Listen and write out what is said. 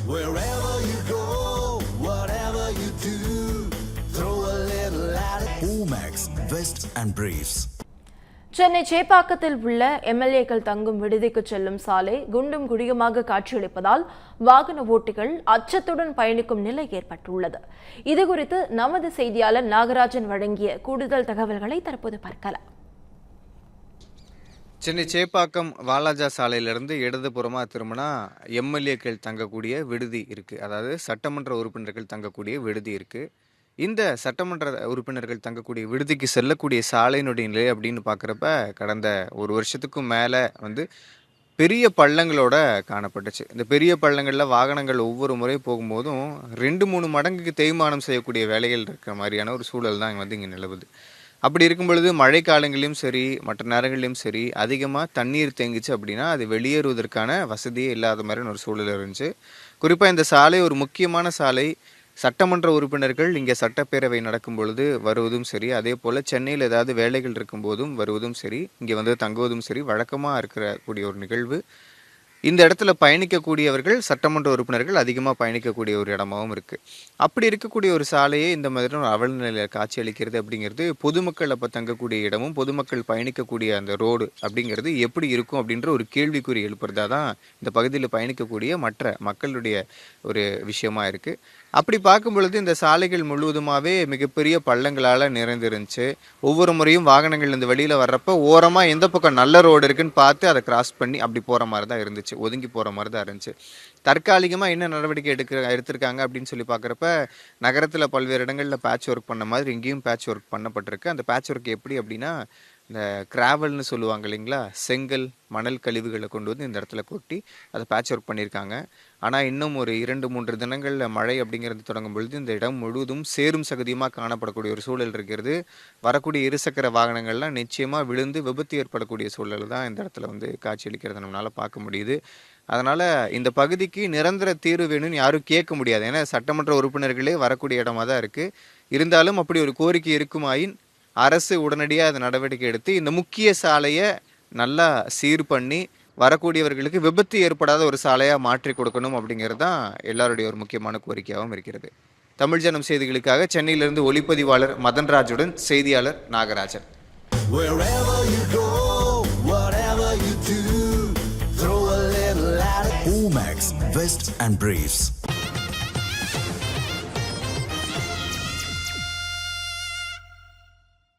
Wherever you go, whatever you do, throw a little at it. Omax, Vest and Briefs. Chennai சேப்பாக்கத்தில் உள்ள எம்எல்ஏக்கள் தங்கும் விடுதிக்கு செல்லும் சாலை குண்டும் குழியுமாக காட்சியளிப்பதால் வாகன ஓட்டிகள் அச்சத்துடன் பயணிக்கும் நிலை ஏற்பட்டுள்ளது. இதுகுறித்து நமது செய்தியாளர் நாகராஜன் வழங்கிய கூடுதல் தகவல்களை தற்போது பார்க்கலாம். சென்னை சேப்பாக்கம் வாலாஜா சாலையிலிருந்து இடதுபுறமா திரும்பினா எம்எல்ஏக்கள் தங்கக்கூடிய விடுதி இருக்கு. அதாவது சட்டமன்ற உறுப்பினர்கள் தங்கக்கூடிய விடுதி இருக்கு. இந்த சட்டமன்ற உறுப்பினர்கள் தங்கக்கூடிய விடுதிக்கு செல்லக்கூடிய சாலையினுடைய நிலை அப்படின்னு பார்க்குறப்ப கடந்த ஒரு வருஷத்துக்கும் மேலே பெரிய பள்ளங்களோட காணப்பட்டுச்சு. இந்த பெரிய பள்ளங்களில் வாகனங்கள் ஒவ்வொரு முறை போகும்போதும் 2-3 மடங்குக்கு தேய்மானம் செய்யக்கூடிய வேலைகள் இருக்கிற மாதிரியான ஒரு சூழல் தான் இங்கே நிலவுது. அப்படி இருக்கும் பொழுது மழை காலங்களிலும் சரி மற்ற நேரங்களிலும் சரி அதிகமாக தண்ணீர் தேங்கிச்சு அப்படின்னா அது வெளியேறுவதற்கான வசதியே இல்லாத மாதிரியான ஒரு சூழல் இருந்துச்சு. குறிப்பாக இந்த சாலை ஒரு முக்கியமான சாலை. சட்டமன்ற உறுப்பினர்கள் இங்கே சட்டப்பேரவை நடக்கும் பொழுது வருவதும் சரி, அதே போல் சென்னையில் ஏதாவது வேலைகள் இருக்கும்போதும் வருவதும் சரி, இங்கே தங்குவதும் சரி வழக்கமாக இருக்கக்கூடிய ஒரு நிகழ்வு. இந்த இடத்துல பயணிக்கக்கூடியவர்கள் சட்டமன்ற உறுப்பினர்கள் அதிகமாக பயணிக்கக்கூடிய ஒரு இடமாகவும் இருக்குது. அப்படி இருக்கக்கூடிய ஒரு சாலையே இந்த மாதிரி ஒரு அவல நிலையில் காட்சி அளிக்கிறது அப்படிங்கிறது பொதுமக்கள் அப்போ தங்கக்கூடிய இடமும் பொதுமக்கள் பயணிக்கக்கூடிய அந்த ரோடு அப்படிங்கிறது எப்படி இருக்கும் அப்படின்ற ஒரு கேள்விக்குறி எழுப்புறதா தான் இந்த பகுதியில் பயணிக்கக்கூடிய மற்ற மக்களுடைய ஒரு விஷயமா இருக்குது. அப்படி பார்க்கும் பொழுது இந்த சாலைகள் முழுவதுமாகவே மிகப்பெரிய பள்ளங்களால் நிறைந்திருந்துச்சு. ஒவ்வொரு முறையும் வாகனங்கள் இந்த வெளியில் வர்றப்போ ஓரமாக எந்த பக்கம் நல்ல ரோடு இருக்குன்னு பார்த்து அதை கிராஸ் பண்ணி அப்படி போகிற மாதிரி தான் இருந்துச்சு, ஒதுங்கி போகிற மாதிரி தான் இருந்துச்சு. தற்காலிகமாக என்ன நடவடிக்கை எடுத்திருக்காங்க அப்படின்னு சொல்லி பார்க்குறப்ப நகரத்தில் பல்வேறு இடங்களில் பேட்ச் ஒர்க் பண்ண மாதிரி இங்கேயும் பேட்ச் ஒர்க் பண்ணப்பட்டிருக்கு. அந்த பேட்ச் ஒர்க் எப்படி அப்படின்னா இந்த கிராவல்னு சொல்லுவாங்க இல்லைங்களா, செங்கல் மணல் கழிவுகளை கொண்டு இந்த இடத்துல கொட்டி அதை பேட்ச் ஒர்க் பண்ணியிருக்காங்க. ஆனால் இன்னும் ஒரு 2-3 தினங்களில் மழை அப்படிங்கிறது தொடங்கும் பொழுது இந்த இடம் முழுவதும் சேரும் சகதியுமாக காணப்படக்கூடிய ஒரு சூழல் இருக்கிறது. வரக்கூடிய இருசக்கர வாகனங்கள்லாம் நிச்சயமாக விழுந்து விபத்து ஏற்படக்கூடிய சூழல் தான் இந்த இடத்துல காட்சியளிக்கிறத நம்மளால் பார்க்க முடியுது. அதனால் இந்த பகுதிக்கு நிரந்தர தீர்வு வேணும்னு யாரும் கேட்க முடியாது. ஏன்னா சட்டமன்ற உறுப்பினர்களே வரக்கூடிய இடமா தான் இருக்குது. இருந்தாலும் அப்படி ஒரு கோரிக்கை இருக்குமாயின் அரசு உடனடியாக அதை நடவடிக்கை எடுத்து இந்த முக்கிய சாலையை நல்லா சீர் பண்ணி வரக்கூடியவர்களுக்கு விபத்து ஏற்படாத ஒரு சாலையாக மாற்றி கொடுக்கணும் அப்படிங்கிறது தான் எல்லாருடைய ஒரு முக்கியமான கோரிக்கையாகவும் இருக்கிறது. தமிழ் ஜனம் செய்திகளுக்காக சென்னையிலிருந்து ஒளிப்பதிவாளர் மதன்ராஜுடன் செய்தியாளர் Nagarajan. Omax, Vest and Briefs.